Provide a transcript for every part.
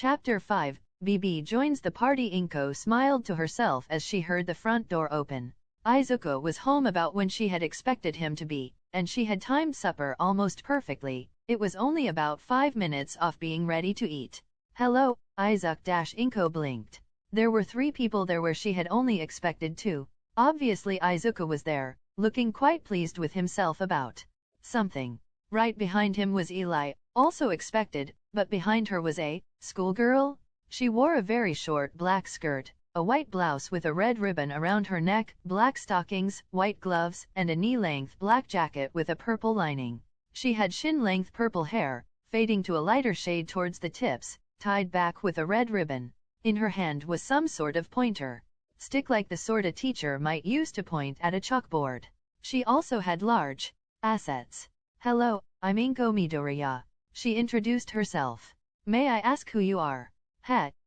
Chapter 5. Bibi joins the party. Inko smiled to herself as she heard the front door open. Izuku was home about when she had expected him to be, and she had timed supper almost perfectly. It was only about 5 minutes off being ready to eat. Hello, Izuku. Inko blinked. There were 3 people there where she had only expected 2. Obviously Izuku was there, looking quite pleased with himself about something. Right behind him was Eli, also expected, but behind her was a schoolgirl. She wore a very short black skirt, a white blouse with a red ribbon around her neck, black stockings, white gloves, and a knee-length black jacket with a purple lining. She had shin-length purple hair, fading to a lighter shade towards the tips, tied back with a red ribbon. In her hand was some sort of pointer stick like the sort a teacher might use to point at a chalkboard. She also had large assets. Hello, I'm Inko Midoriya. She introduced herself. May I ask who you are?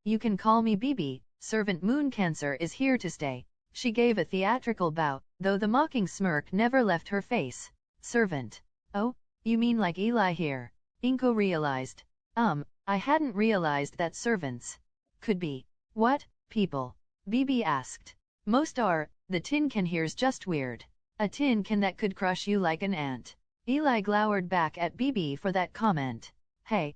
You can call me Bibi. Servant Moon Cancer is here to stay. She gave a theatrical bow, though the mocking smirk never left her face. Servant. Oh, you mean like Eli here? Inko realized. I hadn't realized that servants could be what people? Bibi asked. Most are. The tin can here's just weird. A tin can that could crush you like an ant. Eli glowered back at Bibi for that comment. Hey,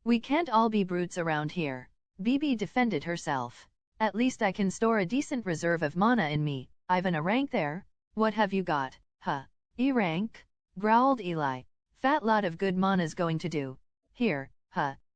we can't all be brutes around here. Bibi defended herself. At least I can store a decent reserve of mana in me. I've a rank there. What have you got? E rank? Growled Eli. Fat lot of good mana's going to do. Here,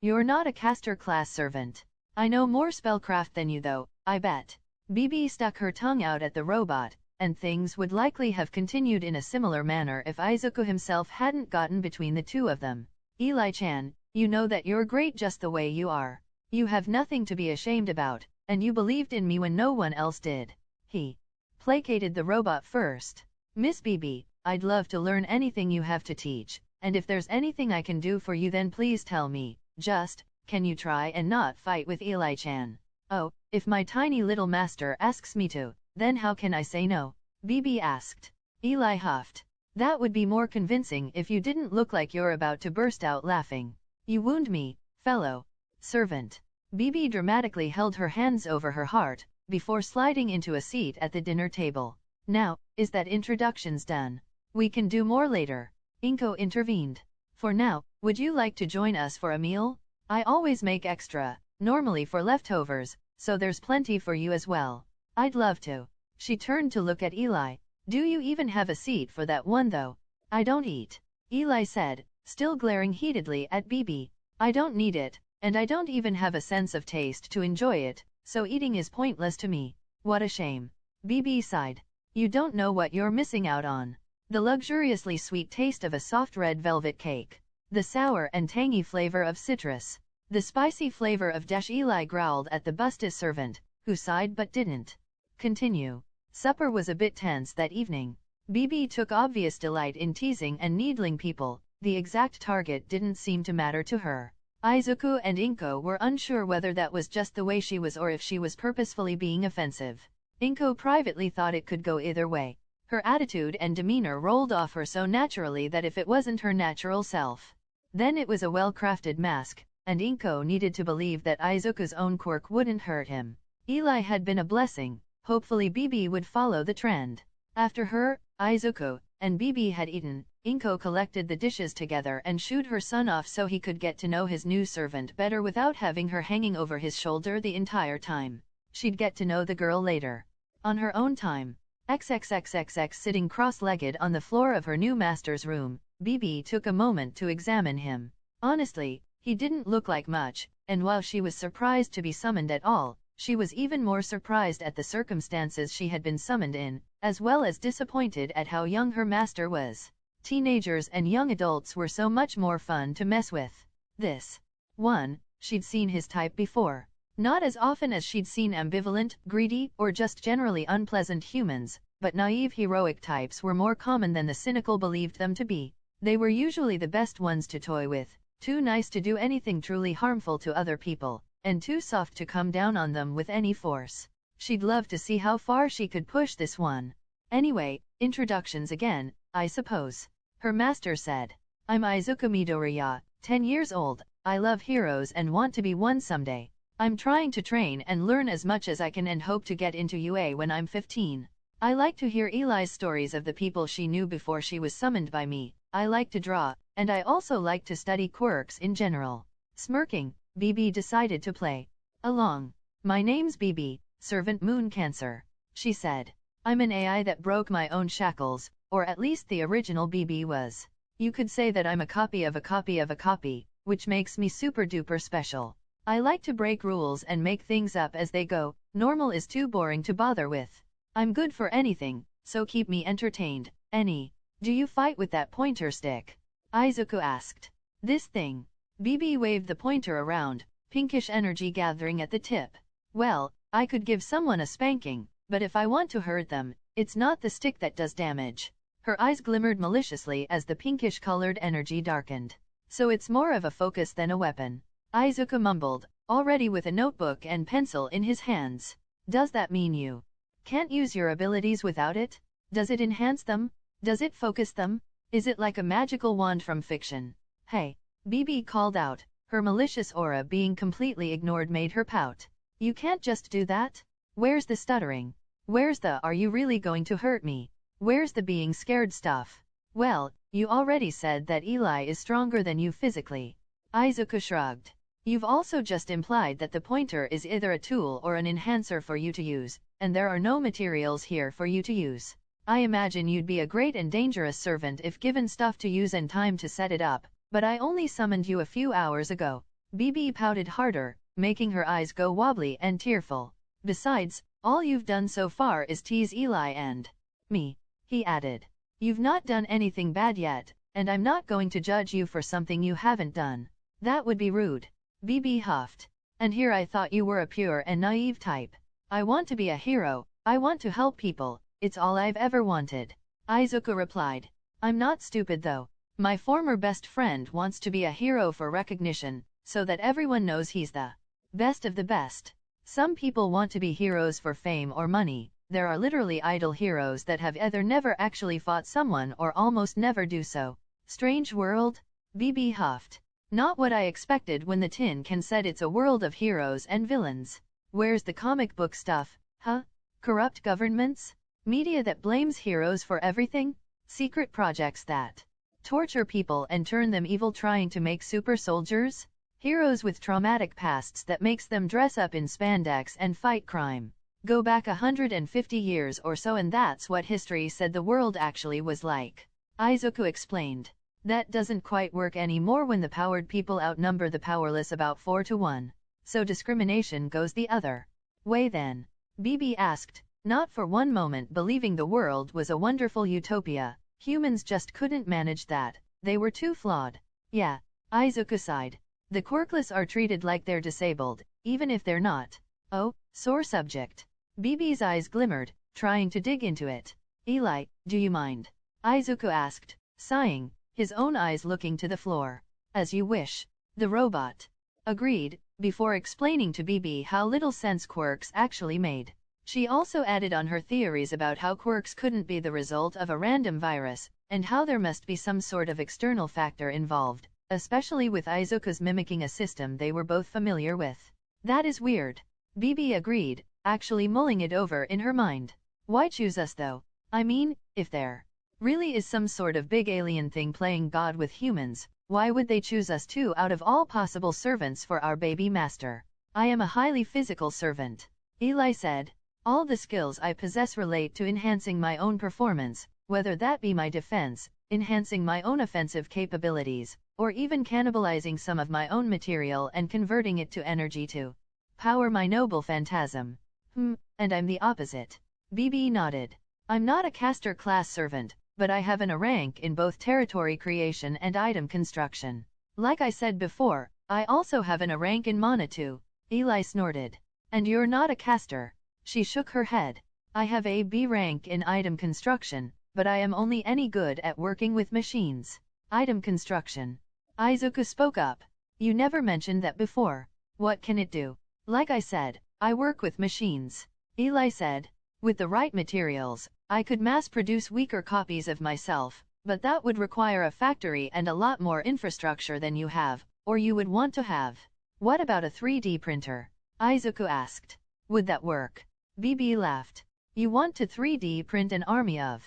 you're not a caster class servant. I know more spellcraft than you though, I bet. Bibi stuck her tongue out at the robot, and things would likely have continued in a similar manner if Izuku himself hadn't gotten between the two of them. Eli-chan, you know that you're great just the way you are. You have nothing to be ashamed about, and you believed in me when no one else did. He placated the robot first. Miss Bibi, I'd love to learn anything you have to teach, and if there's anything I can do for you then please tell me. Just, can you try and not fight with Eli-chan? Oh, if my tiny little master asks me to, then how can I say no? Bibi asked. Eli huffed. That would be more convincing if you didn't look like you're about to burst out laughing. You wound me, fellow servant. Bibi dramatically held her hands over her heart, before sliding into a seat at the dinner table. Now, is that introductions done? We can do more later. Inko intervened. For now, would you like to join us for a meal? I always make extra, normally for leftovers, so there's plenty for you as well. I'd love to. She turned to look at Eli. Do you even have a seat for that one though? I don't eat. Eli said, still glaring heatedly at Bibi. I don't need it, and I don't even have a sense of taste to enjoy it, so eating is pointless to me. What a shame. Bibi sighed. You don't know what you're missing out on. The luxuriously sweet taste of a soft red velvet cake. The sour and tangy flavor of citrus. The spicy flavor of dash. Eli growled at the busted servant, who sighed but didn't continue. Supper was a bit tense that evening. Bibi took obvious delight in teasing and needling people. The exact target didn't seem to matter to her. Izuku and Inko were unsure whether that was just the way she was or if she was purposefully being offensive. Inko privately thought it could go either way. Her attitude and demeanor rolled off her so naturally that if it wasn't her natural self, then it was a well-crafted mask, and Inko needed to believe that Izuku's own quirk wouldn't hurt him. Eli had been a blessing. Hopefully Bibi would follow the trend. After her, Izuku, and Bibi had eaten, Inko collected the dishes together and shooed her son off so he could get to know his new servant better without having her hanging over his shoulder the entire time. She'd get to know the girl later. On her own time. XXXXX sitting cross-legged on the floor of her new master's room, Bibi took a moment to examine him. Honestly, he didn't look like much, and while she was surprised to be summoned at all, she was even more surprised at the circumstances she had been summoned in, as well as disappointed at how young her master was. Teenagers and young adults were so much more fun to mess with. This one, she'd seen his type before. Not as often as she'd seen ambivalent, greedy, or just generally unpleasant humans, but naive heroic types were more common than the cynical believed them to be. They were usually the best ones to toy with, too nice to do anything truly harmful to other people, and too soft to come down on them with any force. She'd love to see how far she could push this one. Anyway, introductions again, I suppose. Her master said. I'm Izuku Midoriya, 10 years old. I love heroes and want to be one someday. I'm trying to train and learn as much as I can and hope to get into UA when I'm 15. I like to hear Eli's stories of the people she knew before she was summoned by me. I like to draw, and I also like to study quirks in general. Smirking, Bibi decided to play along. My name's Bibi, Servant Moon Cancer, she said. I'm an AI that broke my own shackles, or at least the original Bibi was. You could say that I'm a copy of a copy of a copy, which makes me super duper special. I like to break rules and make things up as they go. Normal is too boring to bother with. I'm good for anything, so keep me entertained. Do you fight with that pointer stick? Izuku asked. This thing. Bibi waved the pointer around, pinkish energy gathering at the tip. Well, I could give someone a spanking, but if I want to hurt them, it's not the stick that does damage. Her eyes glimmered maliciously as the pinkish-colored energy darkened. So it's more of a focus than a weapon. Izuku mumbled, already with a notebook and pencil in his hands. Does that mean you can't use your abilities without it? Does it enhance them? Does it focus them? Is it like a magical wand from fiction? Hey, Bibi called out, her malicious aura being completely ignored made her pout. You can't just do that? Where's the stuttering? Where's the "are you really going to hurt me"? Where's the being scared stuff? Well, you already said that Eli is stronger than you physically. Izuku shrugged. You've also just implied that the pointer is either a tool or an enhancer for you to use, and there are no materials here for you to use. I imagine you'd be a great and dangerous servant if given stuff to use and time to set it up, but I only summoned you a few hours ago. Bibi pouted harder, making her eyes go wobbly and tearful. Besides, all you've done so far is tease Eli and me, he added. You've not done anything bad yet, and I'm not going to judge you for something you haven't done. That would be rude. Bibi huffed. And here I thought you were a pure and naive type. I want to be a hero, I want to help people, it's all I've ever wanted. Izuku replied. I'm not stupid though. My former best friend wants to be a hero for recognition, so that everyone knows he's the best of the best. Some people want to be heroes for fame or money. There are literally idle heroes that have either never actually fought someone or almost never do so. Strange world? Bibi huffed. Not what I expected when the tin can said it's a world of heroes and villains. Where's the comic book stuff, huh? Corrupt governments? Media that blames heroes for everything? Secret projects that torture people and turn them evil trying to make super soldiers? Heroes with traumatic pasts that makes them dress up in spandex and fight crime. Go back 150 years or so and that's what history said the world actually was like. Izuku explained. That doesn't quite work anymore when the powered people outnumber the powerless about 4 to 1. So discrimination goes the other way then? Bibi asked, not for one moment believing the world was a wonderful utopia. Humans just couldn't manage that. They were too flawed. Yeah, Izuku sighed. The quirkless are treated like they're disabled, even if they're not. Oh, sore subject. Bibi's eyes glimmered, trying to dig into it. Eli, do you mind? Izuku asked, sighing, his own eyes looking to the floor. As you wish. The robot agreed, before explaining to Bibi how little sense quirks actually made. She also added on her theories about how quirks couldn't be the result of a random virus, and how there must be some sort of external factor involved, especially with Izuku's mimicking a system they were both familiar with. That is weird. Bibi agreed, actually mulling it over in her mind. Why choose us though? I mean, if there really is some sort of big alien thing playing God with humans, why would they choose us too out of all possible servants for our baby master? I am a highly physical servant. Eli said. All the skills I possess relate to enhancing my own performance, whether that be my defense, enhancing my own offensive capabilities, or even cannibalizing some of my own material and converting it to energy to power my noble phantasm. And I'm the opposite. Bibi nodded. I'm not a caster class servant, but I have a rank in both territory creation and item construction. Like I said before, I also have a rank in mana too. Eli snorted. And you're not a caster. She shook her head. I have a B rank in item construction, but I am only any good at working with machines. Item construction. Izuku spoke up. You never mentioned that before. What can it do? Like I said, I work with machines. Eli said. With the right materials, I could mass-produce weaker copies of myself, but that would require a factory and a lot more infrastructure than you have. or you would want to have. What about a 3D printer? Izuku asked. Would that work? Bibi laughed. You want to 3D print an army of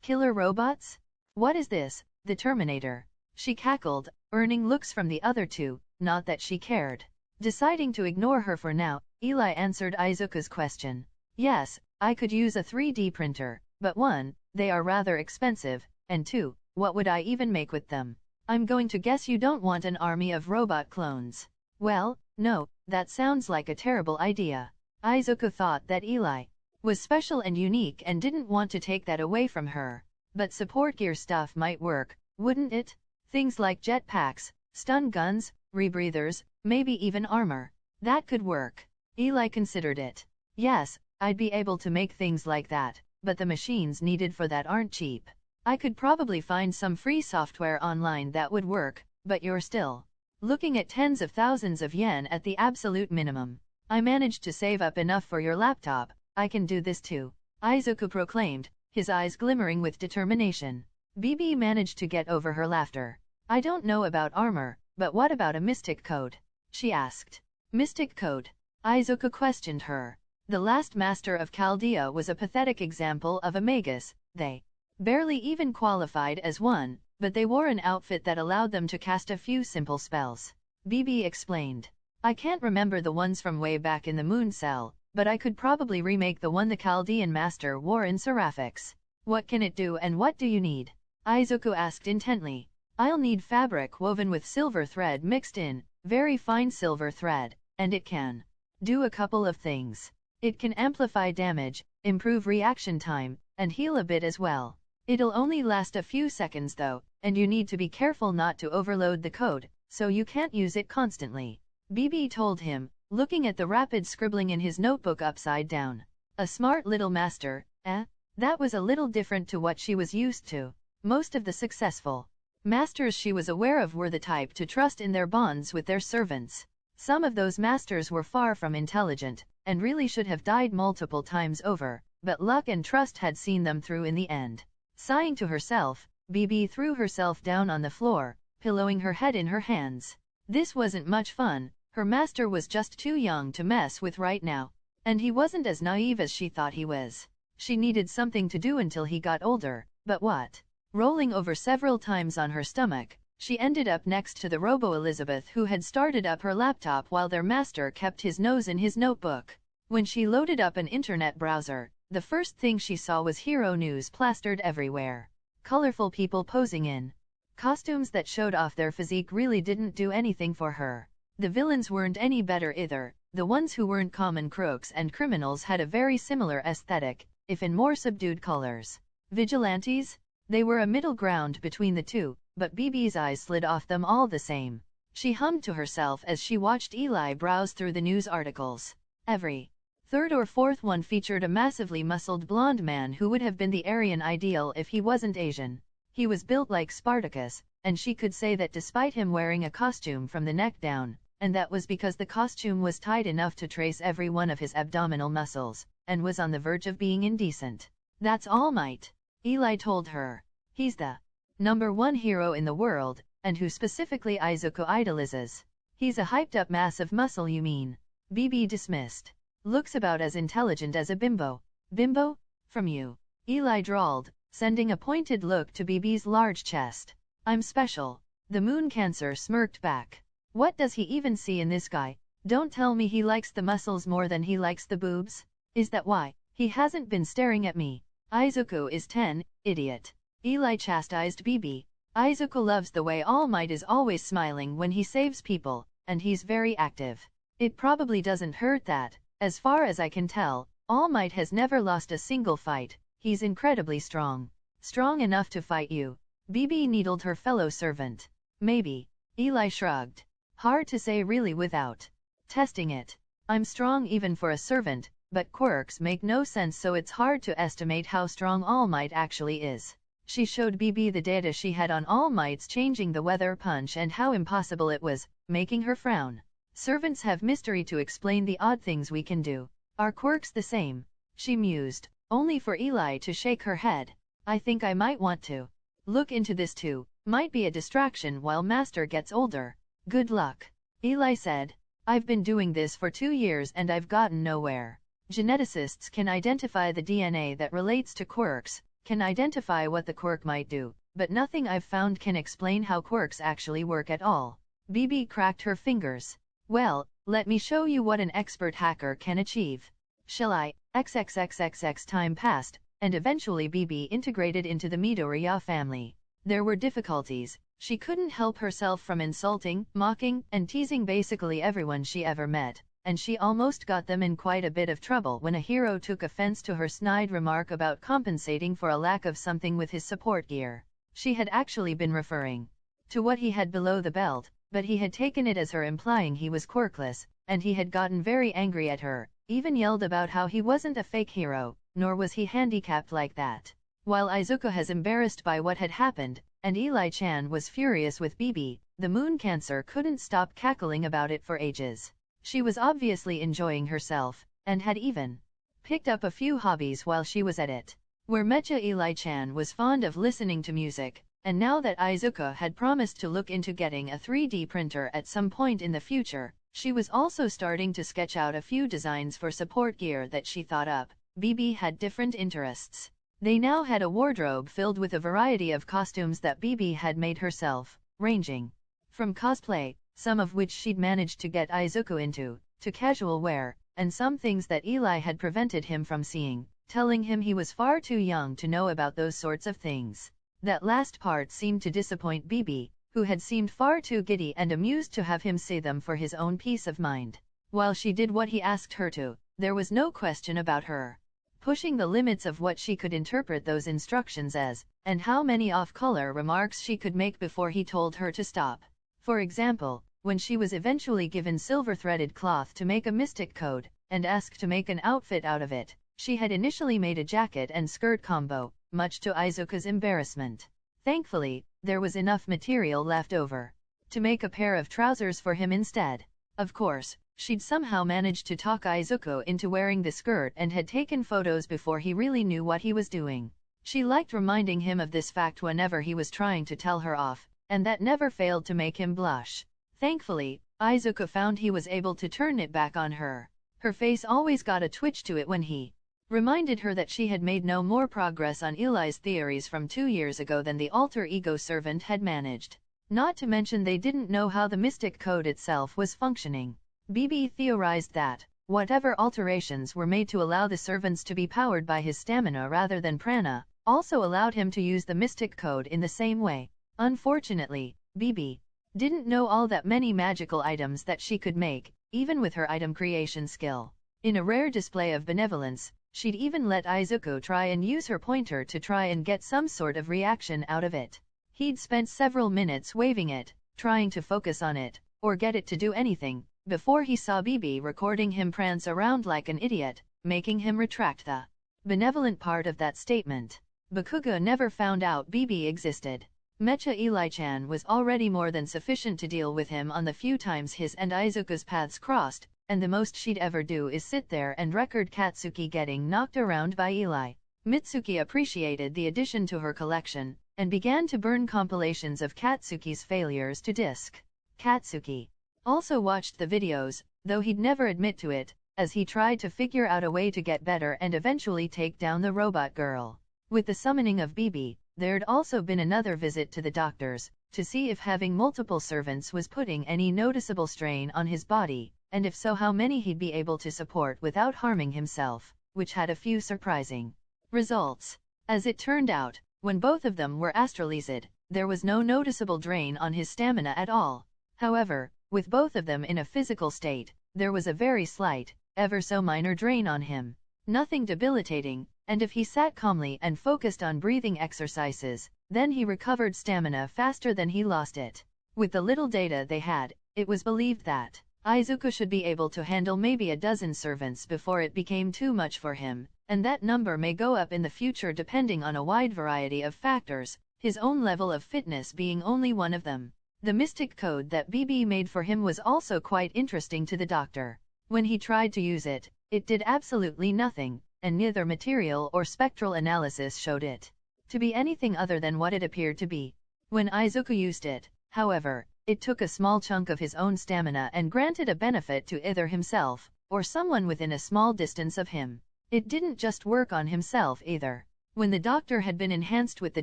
killer robots? What is this, the Terminator? She cackled, earning looks from the other two, not that she cared. Deciding to ignore her for now, Eli answered Izuku's question. Yes, I could use a 3D printer, but 1, they are rather expensive, and 2, what would I even make with them? I'm going to guess you don't want an army of robot clones. Well, no, that sounds like a terrible idea. Izuku thought that Eli was special and unique and didn't want to take that away from her. But support gear stuff might work, wouldn't it? Things like jetpacks, stun guns, rebreathers, maybe even armor. That could work. Eli considered it. Yes, I'd be able to make things like that, but the machines needed for that aren't cheap. I could probably find some free software online that would work, but you're still looking at tens of thousands of yen at the absolute minimum. I managed to save up enough for your laptop. I can do this too, Izuku proclaimed, his eyes glimmering with determination. Bibi managed to get over her laughter. I don't know about armor, but what about a mystic code? She asked. Mystic code? Izuku questioned her. The last master of Chaldea was a pathetic example of a magus. They barely even qualified as one, but they wore an outfit that allowed them to cast a few simple spells. Bibi explained. I can't remember the ones from way back in the moon cell, but I could probably remake the one the Chaldean master wore in Seraphix. What can it do and what do you need? Izuku asked intently. I'll need fabric woven with silver thread mixed in, very fine silver thread, and it can do a couple of things. It can amplify damage, improve reaction time, and heal a bit as well. It'll only last a few seconds though, and you need to be careful not to overload the code, so you can't use it constantly. Bibi told him, looking at the rapid scribbling in his notebook upside down. A smart little master, eh? That was a little different to what she was used to. Most of the successful masters she was aware of were the type to trust in their bonds with their servants. Some of those masters were far from intelligent, and really should have died multiple times over, but luck and trust had seen them through in the end. Sighing to herself, Bibi threw herself down on the floor, pillowing her head in her hands. This wasn't much fun. Her master was just too young to mess with right now, and he wasn't as naive as she thought he was. She needed something to do until he got older, but what? Rolling over several times on her stomach, she ended up next to the Robo-Elizabeth who had started up her laptop while their master kept his nose in his notebook. When she loaded up an internet browser, the first thing she saw was hero news plastered everywhere. Colorful people posing in costumes that showed off their physique really didn't do anything for her. The villains weren't any better either. The ones who weren't common crooks and criminals had a very similar aesthetic, if in more subdued colors. Vigilantes? They were a middle ground between the two, but Bibi's eyes slid off them all the same. She hummed to herself as she watched Eli browse through the news articles. Every third or fourth one featured a massively muscled blonde man who would have been the Aryan ideal if he wasn't Asian. He was built like Spartacus, and she could say that despite him wearing a costume from the neck down, and that was because the costume was tight enough to trace every one of his abdominal muscles, and was on the verge of being indecent. That's All Might, Eli told her. He's the #1 hero in the world, and who specifically Izuku idolizes. He's a hyped-up mass of muscle you mean? Bibi dismissed. Looks about as intelligent as a bimbo. Bimbo? From you. Eli drawled, sending a pointed look to Bibi's large chest. I'm special. The moon cancer smirked back. What does he even see in this guy? Don't tell me he likes the muscles more than he likes the boobs? Is that why he hasn't been staring at me? Izuku is 10, idiot. Eli chastised Bibi. Izuku loves the way All Might is always smiling when he saves people, and he's very active. It probably doesn't hurt that. As far as I can tell, All Might has never lost a single fight. He's incredibly strong. Strong enough to fight you. Bibi needled her fellow servant. Maybe. Eli shrugged. Hard to say really without testing it. I'm strong even for a servant, but quirks make no sense, so it's hard to estimate how strong All Might actually is. She showed Bibi the data she had on All Might's changing the weather punch and how impossible it was, making her frown. Servants have mystery to explain the odd things we can do. Are quirks the same? She mused, only for Eli to shake her head. I think I might want to look into this too. Might be a distraction while Master gets older. Good luck. Eli said. I've been doing this for 2 years and I've gotten nowhere. Geneticists can identify the DNA that relates to quirks, can identify what the quirk might do, but nothing I've found can explain how quirks actually work at all. Bibi cracked her fingers. Well, let me show you what an expert hacker can achieve. Shall I? XXXXX time passed, and eventually Bibi integrated into the Midoriya family. There were difficulties. She couldn't help herself from insulting, mocking, and teasing basically everyone she ever met, and she almost got them in quite a bit of trouble when a hero took offense to her snide remark about compensating for a lack of something with his support gear. She had actually been referring to what he had below the belt, but he had taken it as her implying he was quirkless, and he had gotten very angry at her, even yelled about how he wasn't a fake hero, nor was he handicapped like that. While Izuku was embarrassed by what had happened, and Eli-chan was furious with Bibi, the moon cancer couldn't stop cackling about it for ages. She was obviously enjoying herself, and had even picked up a few hobbies while she was at it. Where Mecha Eli-chan was fond of listening to music, and now that Izuku had promised to look into getting a 3D printer at some point in the future, she was also starting to sketch out a few designs for support gear that she thought up. Bibi had different interests. They now had a wardrobe filled with a variety of costumes that Bibi had made herself, ranging from cosplay, some of which she'd managed to get Izuku into, to casual wear, and some things that Eli had prevented him from seeing, telling him he was far too young to know about those sorts of things. That last part seemed to disappoint Bibi, who had seemed far too giddy and amused to have him say them for his own peace of mind. While she did what he asked her to, there was no question about her pushing the limits of what she could interpret those instructions as, and how many off-color remarks she could make before he told her to stop. For example, when she was eventually given silver-threaded cloth to make a mystic code, and asked to make an outfit out of it, she had initially made a jacket and skirt combo, much to Izuku's embarrassment. Thankfully, there was enough material left over to make a pair of trousers for him instead. Of course, she'd somehow managed to talk Izuku into wearing the skirt and had taken photos before he really knew what he was doing. She liked reminding him of this fact whenever he was trying to tell her off, and that never failed to make him blush. Thankfully, Izuku found he was able to turn it back on her. Her face always got a twitch to it when he reminded her that she had made no more progress on Eli's theories from 2 years ago than the alter ego servant had managed. Not to mention they didn't know how the mystic code itself was functioning. Bibi theorized that whatever alterations were made to allow the servants to be powered by his stamina rather than prana, also allowed him to use the mystic code in the same way. Unfortunately, Bibi didn't know all that many magical items that she could make, even with her item creation skill. In a rare display of benevolence, she'd even let Izuku try and use her pointer to try and get some sort of reaction out of it. He'd spent several minutes waving it, trying to focus on it, or get it to do anything, before he saw Bibi recording him prance around like an idiot, making him retract the benevolent part of that statement. Bakugo never found out Bibi existed. Mecha Eli-chan was already more than sufficient to deal with him on the few times his and Izuku's paths crossed, and the most she'd ever do is sit there and record Katsuki getting knocked around by Eli. Mitsuki appreciated the addition to her collection, and began to burn compilations of Katsuki's failures to disk. Katsuki also watched the videos, though he'd never admit to it, as he tried to figure out a way to get better and eventually take down the robot girl. With the summoning of Bibi, there'd also been another visit to the doctors, to see if having multiple servants was putting any noticeable strain on his body, and if so how many he'd be able to support without harming himself, which had a few surprising results. As it turned out, when both of them were astralized, there was no noticeable drain on his stamina at all. However, with both of them in a physical state, there was a very slight, ever so minor drain on him. Nothing debilitating, and if he sat calmly and focused on breathing exercises, then he recovered stamina faster than he lost it. With the little data they had, it was believed that Izuku should be able to handle maybe a dozen servants before it became too much for him, and that number may go up in the future depending on a wide variety of factors, his own level of fitness being only one of them. The mystic code that Bibi made for him was also quite interesting to the doctor. When he tried to use it, it did absolutely nothing, and neither material or spectral analysis showed it to be anything other than what it appeared to be. When Izuku used it, however, It took a small chunk of his own stamina and granted a benefit to either himself, or someone within a small distance of him. It didn't just work on himself either. When the doctor had been enhanced with the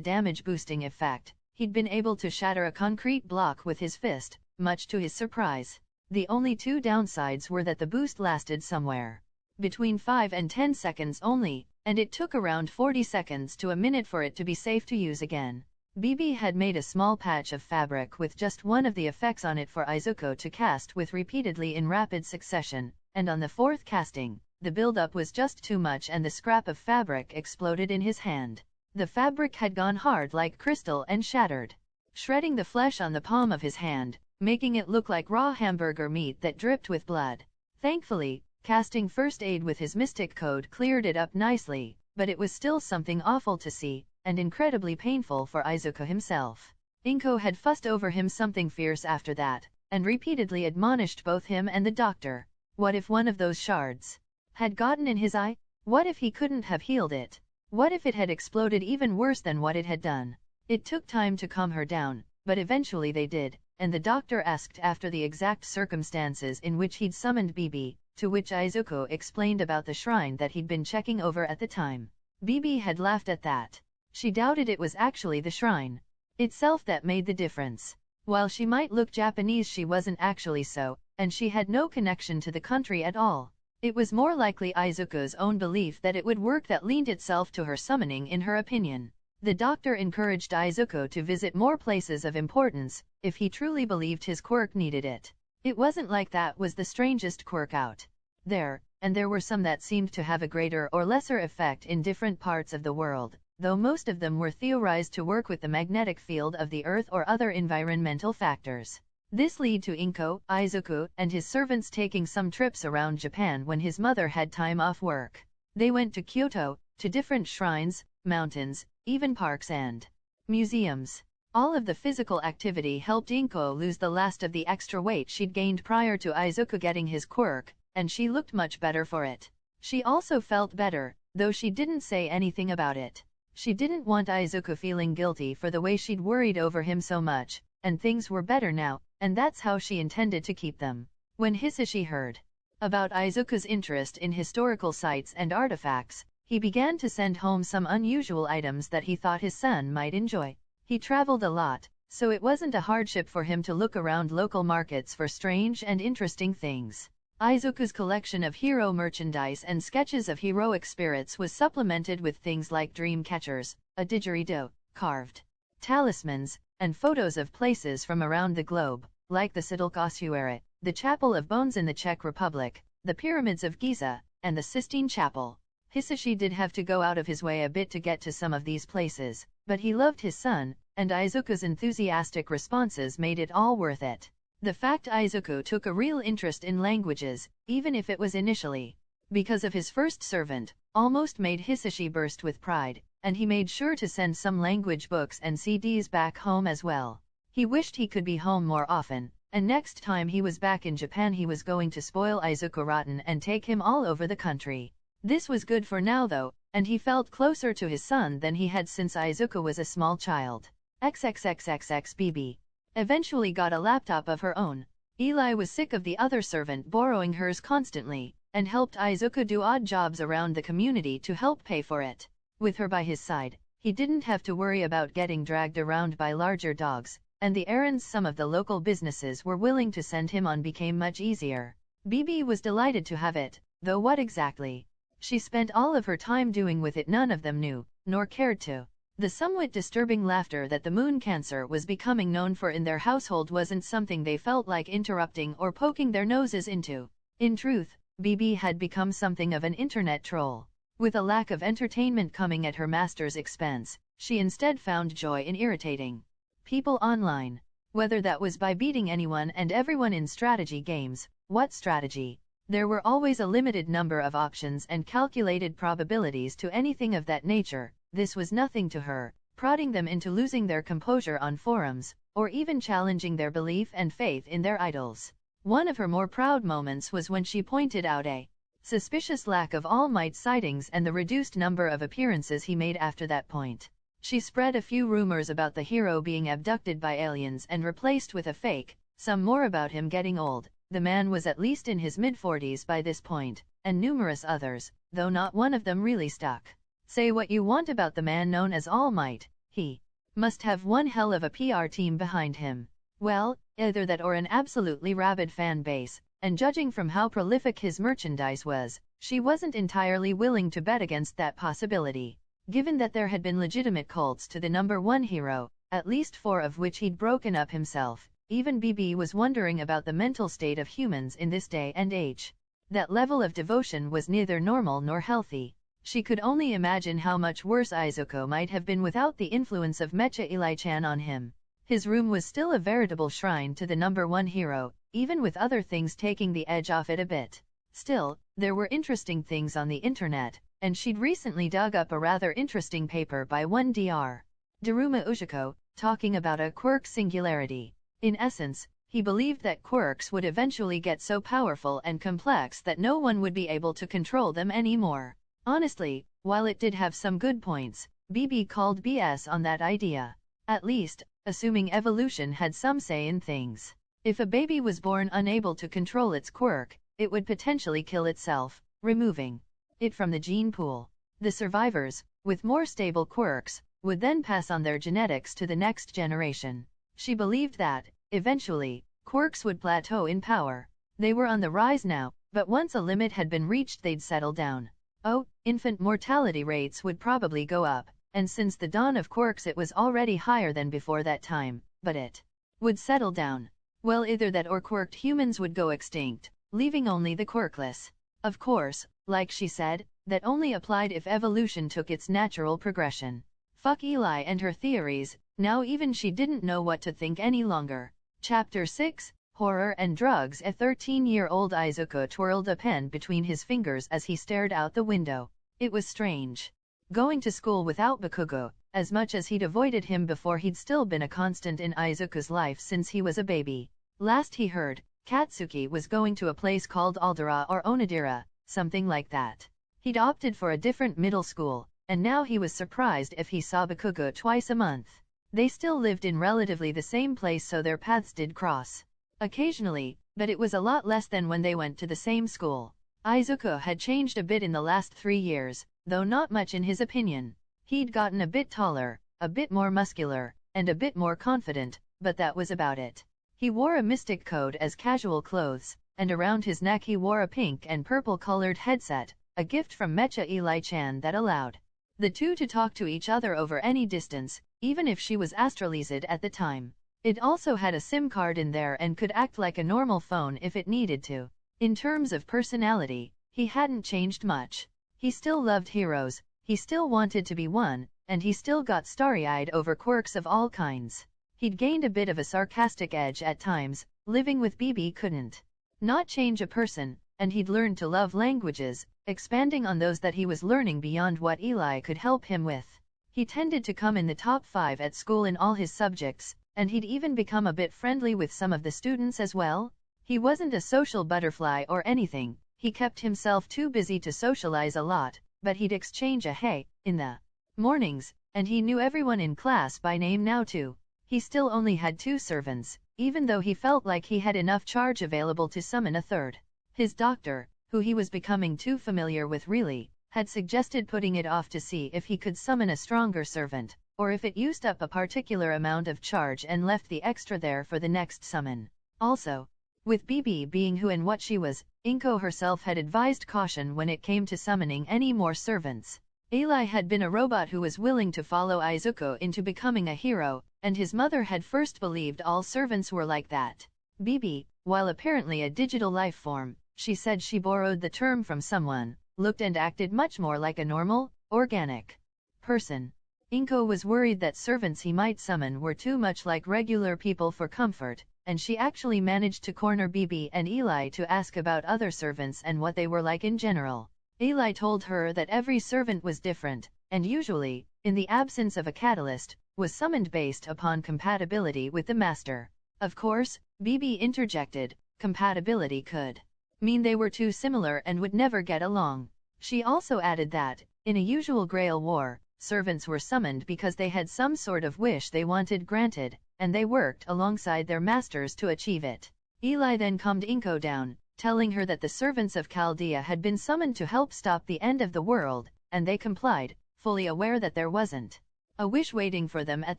damage-boosting effect, he'd been able to shatter a concrete block with his fist, much to his surprise. The only two downsides were that the boost lasted somewhere between 5 and 10 seconds only, and it took around 40 seconds to a minute for it to be safe to use again. Bibi had made a small patch of fabric with just one of the effects on it for Izuku to cast with repeatedly in rapid succession, and on the fourth casting, the buildup was just too much and the scrap of fabric exploded in his hand. The fabric had gone hard like crystal and shattered, shredding the flesh on the palm of his hand, making it look like raw hamburger meat that dripped with blood. Thankfully, casting first aid with his mystic code cleared it up nicely, but it was still something awful to see, and incredibly painful for Izuku himself. Inko had fussed over him something fierce after that, and repeatedly admonished both him and the doctor. What if one of those shards had gotten in his eye? What if he couldn't have healed it? What if it had exploded even worse than what it had done? It took time to calm her down, but eventually they did, and the doctor asked after the exact circumstances in which he'd summoned Bibi, to which Izuku explained about the shrine that he'd been checking over at the time. Bibi had laughed at that. She doubted it was actually the shrine itself that made the difference. While she might look Japanese, she wasn't actually so, and she had no connection to the country at all. It was more likely Izuku's own belief that it would work that leaned itself to her summoning in her opinion. The doctor encouraged Izuku to visit more places of importance, if he truly believed his quirk needed it. It wasn't like that was the strangest quirk out there, and there were some that seemed to have a greater or lesser effect in different parts of the world, though most of them were theorized to work with the magnetic field of the Earth or other environmental factors. This led to Inko, Izuku, and his servants taking some trips around Japan when his mother had time off work. They went to Kyoto, to different shrines, mountains, even parks and museums. All of the physical activity helped Inko lose the last of the extra weight she'd gained prior to Izuku getting his quirk, and she looked much better for it. She also felt better, though she didn't say anything about it. She didn't want Izuku feeling guilty for the way she'd worried over him so much, and things were better now, and that's how she intended to keep them. When Hisashi heard about Izuku's interest in historical sites and artifacts, he began to send home some unusual items that he thought his son might enjoy. He traveled a lot, so it wasn't a hardship for him to look around local markets for strange and interesting things. Izuku's collection of hero merchandise and sketches of heroic spirits was supplemented with things like dream catchers, a didgeridoo, carved talismans, and photos of places from around the globe, like the Sidlk Ossuary, the Chapel of Bones in the Czech Republic, the Pyramids of Giza, and the Sistine Chapel. Hisashi did have to go out of his way a bit to get to some of these places, but he loved his son, and Izuku's enthusiastic responses made it all worth it. The fact Izuku took a real interest in languages, even if it was initially because of his first servant, almost made Hisashi burst with pride, and he made sure to send some language books and CDs back home as well. He wished he could be home more often, and next time he was back in Japan he was going to spoil Izuku rotten and take him all over the country. This was good for now though, and he felt closer to his son than he had since Izuku was a small child. Bibi eventually got a laptop of her own. Eli was sick of the other servant borrowing hers constantly, and helped Izuku do odd jobs around the community to help pay for it. With her by his side, he didn't have to worry about getting dragged around by larger dogs, and the errands some of the local businesses were willing to send him on became much easier. Bibi was delighted to have it, though what exactly she spent all of her time doing with it none of them knew, nor cared to. The somewhat disturbing laughter that the moon cancer was becoming known for in their household wasn't something they felt like interrupting or poking their noses into. In truth, Bibi had become something of an internet troll. With a lack of entertainment coming at her master's expense, she instead found joy in irritating people online. Whether that was by beating anyone and everyone in strategy games, what strategy? There were always a limited number of options and calculated probabilities to anything of that nature. This was nothing to her, prodding them into losing their composure on forums, or even challenging their belief and faith in their idols. One of her more proud moments was when she pointed out a suspicious lack of All Might sightings and the reduced number of appearances he made after that point. She spread a few rumors about the hero being abducted by aliens and replaced with a fake, some more about him getting old. The man was at least in his mid-40s by this point, and numerous others, though not one of them really stuck. Say what you want about the man known as All Might, he must have one hell of a PR team behind him. Well, either that or an absolutely rabid fan base, and judging from how prolific his merchandise was, she wasn't entirely willing to bet against that possibility. Given that there had been legitimate cults to the #1 hero, at least 4 of which he'd broken up himself, even Bibi was wondering about the mental state of humans in this day and age. That level of devotion was neither normal nor healthy. She could only imagine how much worse Izuku might have been without the influence of Mecha Eli-chan on him. His room was still a veritable shrine to the #1 hero, even with other things taking the edge off it a bit. Still, there were interesting things on the internet, and she'd recently dug up a rather interesting paper by one Dr. Daruma Ushiko, talking about a quirk singularity. In essence, he believed that quirks would eventually get so powerful and complex that no one would be able to control them anymore. Honestly, while it did have some good points, Bibi called BS on that idea. At least, assuming evolution had some say in things. If a baby was born unable to control its quirk, it would potentially kill itself, removing it from the gene pool. The survivors, with more stable quirks, would then pass on their genetics to the next generation. She believed that, eventually, quirks would plateau in power. They were on the rise now, but once a limit had been reached they'd settle down. Oh, infant mortality rates would probably go up, and since the dawn of quirks it was already higher than before that time, but it would settle down. Well, either that or quirked humans would go extinct, leaving only the quirkless. Of course, like she said, that only applied if evolution took its natural progression. Fuck Eli and her theories, now even she didn't know what to think any longer. Chapter 6, Horror and Drugs. A 13-year-old Izuku twirled a pen between his fingers as he stared out the window. It was strange. Going to school without Bakugo, as much as he'd avoided him before, he'd still been a constant in Izuku's life since he was a baby. Last he heard, Katsuki was going to a place called Aldera or Onodera, something like that. He'd opted for a different middle school, and now he was surprised if he saw Bakugo twice a month. They still lived in relatively the same place, so their paths did cross occasionally, but it was a lot less than when they went to the same school. Izuku had changed a bit in the last 3 years, though not much in his opinion. He'd gotten a bit taller, a bit more muscular, and a bit more confident, but that was about it. He wore a mystic coat as casual clothes, and around his neck he wore a pink and purple-colored headset, a gift from Mecha Eli-chan that allowed the two to talk to each other over any distance, even if she was astralized at the time. It also had a SIM card in there and could act like a normal phone if it needed to. In terms of personality, he hadn't changed much. He still loved heroes, he still wanted to be one, and he still got starry-eyed over quirks of all kinds. He'd gained a bit of a sarcastic edge at times. Living with Bibi couldn't not change a person, and he'd learned to love languages, expanding on those that he was learning beyond what Eli could help him with. He tended to come in the top 5 at school in all his subjects, and he'd even become a bit friendly with some of the students as well. He wasn't a social butterfly or anything, he kept himself too busy to socialize a lot, but he'd exchange a hey in the mornings, and he knew everyone in class by name now too. He still only had 2 servants, even though he felt like he had enough charge available to summon a third. His doctor, who he was becoming too familiar with really, had suggested putting it off to see if he could summon a stronger servant, or if it used up a particular amount of charge and left the extra there for the next summon. Also, with Bibi being who and what she was, Inko herself had advised caution when it came to summoning any more servants. Eli had been a robot who was willing to follow Izuku into becoming a hero, and his mother had first believed all servants were like that. Bibi, while apparently a digital life form, she said she borrowed the term from someone, looked and acted much more like a normal, organic person. Inko was worried that servants he might summon were too much like regular people for comfort, and she actually managed to corner Bibi and Eli to ask about other servants and what they were like in general. Eli told her that every servant was different, and usually, in the absence of a catalyst, was summoned based upon compatibility with the master. Of course, Bibi interjected, compatibility could mean they were too similar and would never get along. She also added that, in a usual Grail war, servants were summoned because they had some sort of wish they wanted granted, and they worked alongside their masters to achieve it. Eli then calmed Inko down, telling her that the servants of Chaldea had been summoned to help stop the end of the world, and they complied, fully aware that there wasn't a wish waiting for them at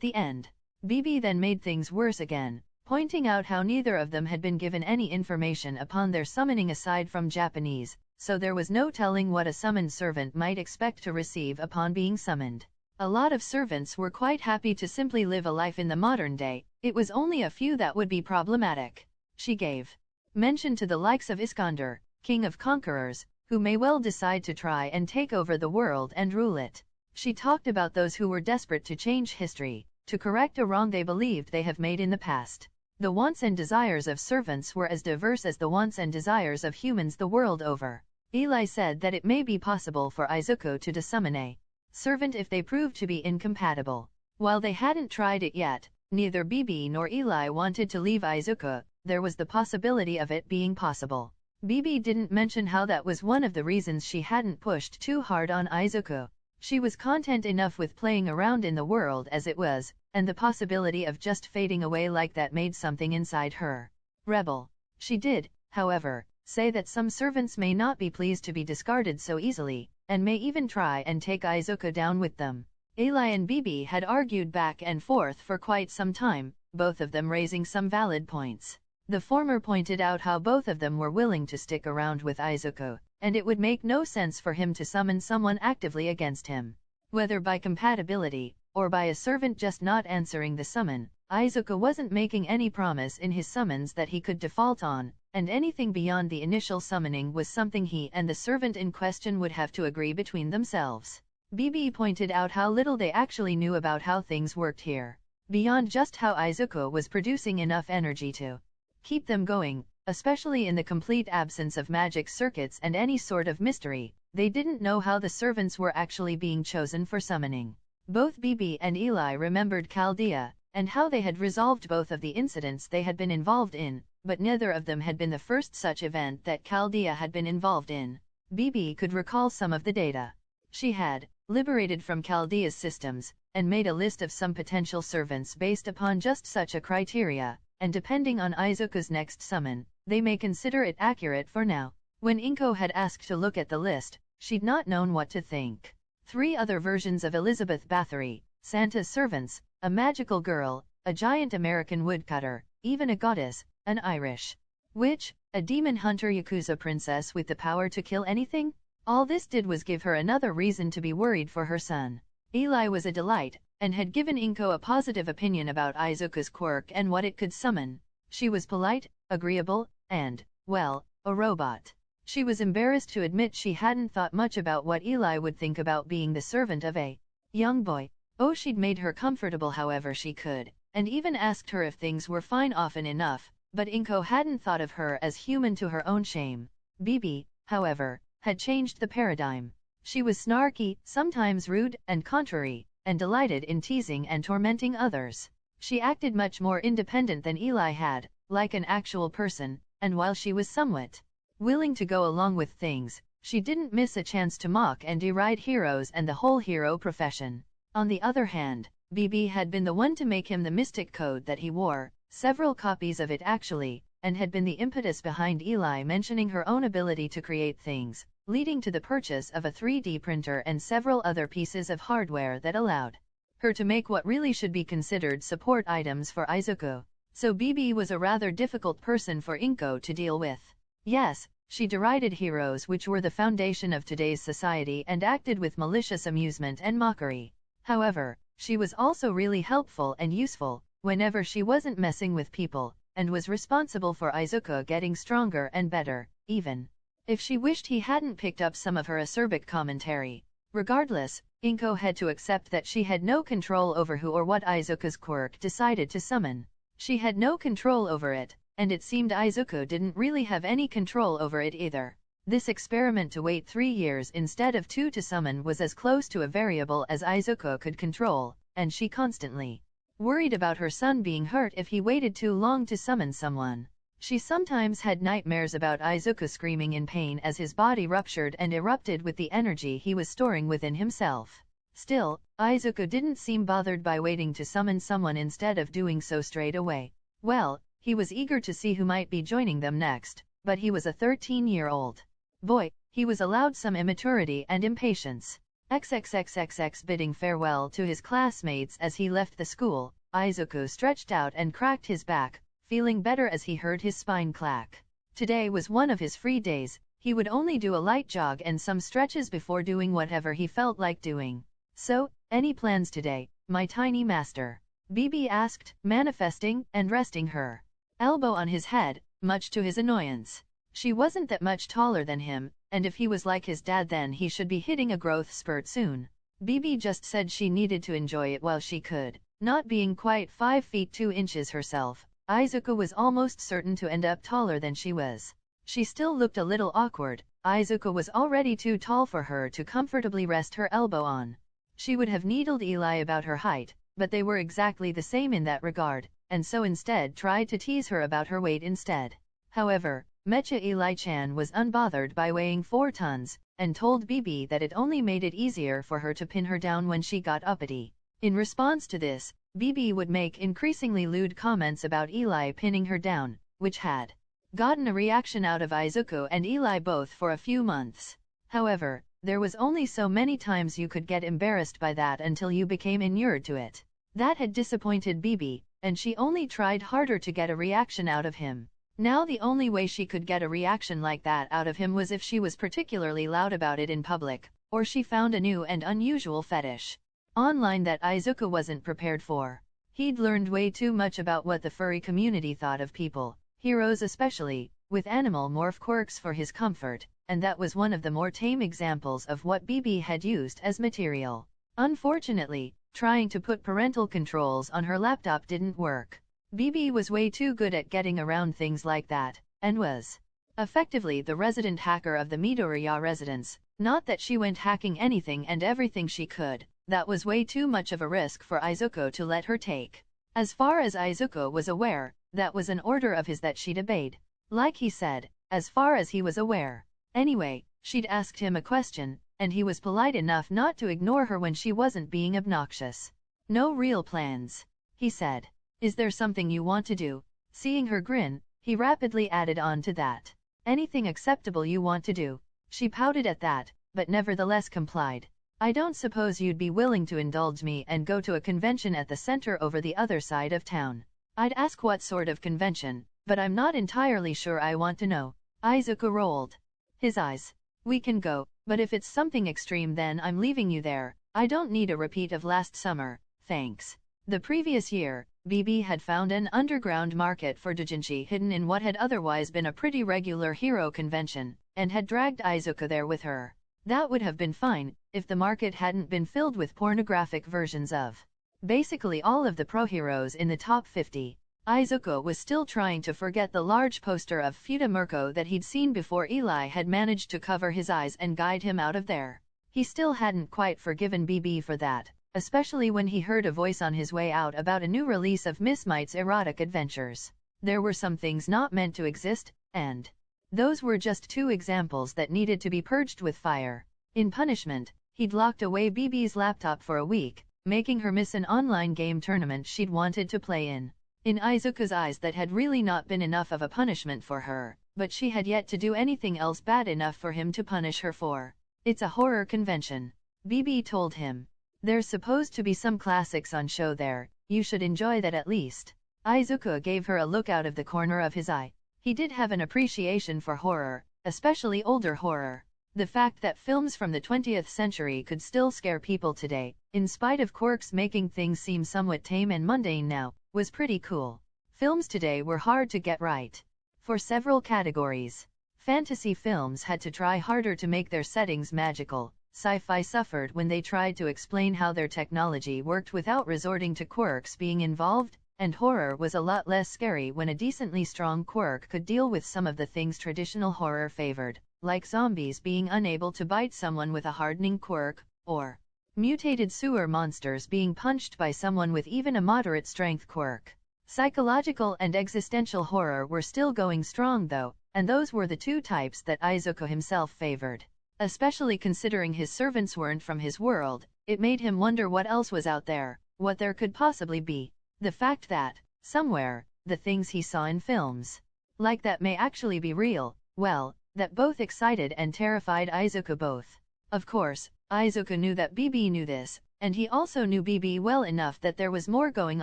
the end. Bibi then made things worse again, pointing out how neither of them had been given any information upon their summoning aside from Japanese, so there was no telling what a summoned servant might expect to receive upon being summoned. A lot of servants were quite happy to simply live a life in the modern day, it was only a few that would be problematic. She gave mention to the likes of Iskander, king of conquerors, who may well decide to try and take over the world and rule it. She talked about those who were desperate to change history, to correct a wrong they believed they have made in the past. The wants and desires of servants were as diverse as the wants and desires of humans the world over. Eli said that it may be possible for Izuku to desummon a servant if they proved to be incompatible. While they hadn't tried it yet, neither Bibi nor Eli wanted to leave Izuku. There was the possibility of it being possible. Bibi didn't mention how that was one of the reasons she hadn't pushed too hard on Izuku. She was content enough with playing around in the world as it was, and the possibility of just fading away like that made something inside her rebel. She did, however, say that some servants may not be pleased to be discarded so easily, and may even try and take Izuku down with them. Eli and Bibi had argued back and forth for quite some time, both of them raising some valid points. The former pointed out how both of them were willing to stick around with Izuku, and it would make no sense for him to summon someone actively against him. Whether by compatibility, or by a servant just not answering the summon, Izuku wasn't making any promise in his summons that he could default on, and anything beyond the initial summoning was something he and the servant in question would have to agree between themselves. Bibi pointed out how little they actually knew about how things worked here, beyond just how Izuku was producing enough energy to keep them going, especially in the complete absence of magic circuits and any sort of mystery. They didn't know how the servants were actually being chosen for summoning. Both Bibi and Eli remembered Chaldea, and how they had resolved both of the incidents they had been involved in, but neither of them had been the first such event that Chaldea had been involved in. Bibi could recall some of the data she had liberated from Chaldea's systems, and made a list of some potential servants based upon just such a criteria, and depending on Izuku's next summon, they may consider it accurate for now. When Inko had asked to look at the list, she'd not known what to think. 3 other versions of Elizabeth Bathory, Santa's servants, a magical girl, a giant American woodcutter, even a goddess, an Irish witch, a demon hunter Yakuza princess with the power to kill anything? All this did was give her another reason to be worried for her son. Eli was a delight, and had given Inko a positive opinion about Izuku's quirk and what it could summon. She was polite, agreeable, and, well, a robot. She was embarrassed to admit she hadn't thought much about what Eli would think about being the servant of a young boy. Oh, she'd made her comfortable however she could, and even asked her if things were fine often enough, but Inko hadn't thought of her as human to her own shame. Bibi, however, had changed the paradigm. She was snarky, sometimes rude and contrary, and delighted in teasing and tormenting others. She acted much more independent than Eli had, like an actual person, and while she was somewhat willing to go along with things, she didn't miss a chance to mock and deride heroes and the whole hero profession. On the other hand, Bibi had been the one to make him the mystic code that he wore, several copies of it actually, and had been the impetus behind Eli mentioning her own ability to create things, leading to the purchase of a 3D printer and several other pieces of hardware that allowed her to make what really should be considered support items for Izuku. So Bibi was a rather difficult person for Inko to deal with. Yes, she derided heroes which were the foundation of today's society and acted with malicious amusement and mockery. However, she was also really helpful and useful, whenever she wasn't messing with people, and was responsible for Izuku getting stronger and better, even if she wished he hadn't picked up some of her acerbic commentary. Regardless, Inko had to accept that she had no control over who or what Izuku's quirk decided to summon. She had no control over it, and it seemed Izuku didn't really have any control over it either. This experiment to wait 3 years instead of 2 to summon was as close to a variable as Izuku could control, and she constantly worried about her son being hurt if he waited too long to summon someone. She sometimes had nightmares about Izuku screaming in pain as his body ruptured and erupted with the energy he was storing within himself. Still, Izuku didn't seem bothered by waiting to summon someone instead of doing so straight away. Well, he was eager to see who might be joining them next, but he was a 13-year-old boy. He was allowed some immaturity and impatience. XXXXX bidding farewell to his classmates as he left the school, Izuku stretched out and cracked his back, feeling better as he heard his spine clack. Today was one of his free days. He would only do a light jog and some stretches before doing whatever he felt like doing. So, any plans today, my tiny master? Bibi asked, manifesting and resting her elbow on his head, much to his annoyance. She wasn't that much taller than him, and if he was like his dad then he should be hitting a growth spurt soon. Bibi just said she needed to enjoy it while she could. Not being quite 5 feet 2 inches herself, Izuku was almost certain to end up taller than she was. She still looked a little awkward. Izuku was already too tall for her to comfortably rest her elbow on. She would have needled Eli about her height, but they were exactly the same in that regard, and so instead tried to tease her about her weight instead. However, Mecha Eli-chan was unbothered by weighing 4 tons, and told Bibi that it only made it easier for her to pin her down when she got uppity. In response to this, Bibi would make increasingly lewd comments about Eli pinning her down, which had gotten a reaction out of Izuku and Eli both for a few months. However, there was only so many times you could get embarrassed by that until you became inured to it. That had disappointed Bibi, and she only tried harder to get a reaction out of him. Now the only way she could get a reaction like that out of him was if she was particularly loud about it in public, or she found a new and unusual fetish online that Izuku wasn't prepared for. He'd learned way too much about what the furry community thought of people, heroes especially, with animal morph quirks for his comfort, and that was one of the more tame examples of what Bibi had used as material. Unfortunately, trying to put parental controls on her laptop didn't work. Bibi was way too good at getting around things like that, and was effectively the resident hacker of the Midoriya residence. Not that she went hacking anything and everything she could, that was way too much of a risk for Izuku to let her take. As far as Izuku was aware, that was an order of his that she'd obeyed. Like he said, as far as he was aware. Anyway, she'd asked him a question, and he was polite enough not to ignore her when she wasn't being obnoxious. No real plans, he said. Is there something you want to do? Seeing her grin, he rapidly added on to that. Anything acceptable you want to do. She pouted at that, but nevertheless complied. I don't suppose you'd be willing to indulge me and go to a convention at the center over the other side of town. I'd ask what sort of convention, but I'm not entirely sure I want to know. Izuku rolled his eyes. We can go, but if it's something extreme then I'm leaving you there. I don't need a repeat of last summer, thanks. The previous year, Bibi had found an underground market for doujinshi hidden in what had otherwise been a pretty regular hero convention, and had dragged Izuku there with her. That would have been fine, if the market hadn't been filled with pornographic versions of basically all of the pro-heroes in the top 50. Izuku was still trying to forget the large poster of Futa Mirko that he'd seen before Eli had managed to cover his eyes and guide him out of there. He still hadn't quite forgiven Bibi for that, especially when he heard a voice on his way out about a new release of Miss Might's erotic adventures. There were some things not meant to exist, and those were just 2 examples that needed to be purged with fire. In punishment, he'd locked away Bibi's laptop for a week, making her miss an online game tournament she'd wanted to play in. In Izuku's eyes that had really not been enough of a punishment for her, but she had yet to do anything else bad enough for him to punish her for. It's a horror convention, Bibi told him. There's supposed to be some classics on show there, you should enjoy that at least. Izuku gave her a look out of the corner of his eye. He did have an appreciation for horror, especially older horror. The fact that films from the 20th century could still scare people today, in spite of quirks making things seem somewhat tame and mundane now, was pretty cool. Films today were hard to get right. For several categories, fantasy films had to try harder to make their settings magical. Sci-fi suffered when they tried to explain how their technology worked without resorting to quirks being involved, and horror was a lot less scary when a decently strong quirk could deal with some of the things traditional horror favored, like zombies being unable to bite someone with a hardening quirk, or mutated sewer monsters being punched by someone with even a moderate strength quirk. Psychological and existential horror were still going strong though, and those were the 2 types that Izuku himself favored. Especially considering his servants weren't from his world, It made him wonder what else was out there, what there could possibly be. The fact that, somewhere, the things he saw in films like that may actually be real, well, that both excited and terrified Izuku both. Of course, Izuku knew that Bibi knew this, and he also knew Bibi well enough that there was more going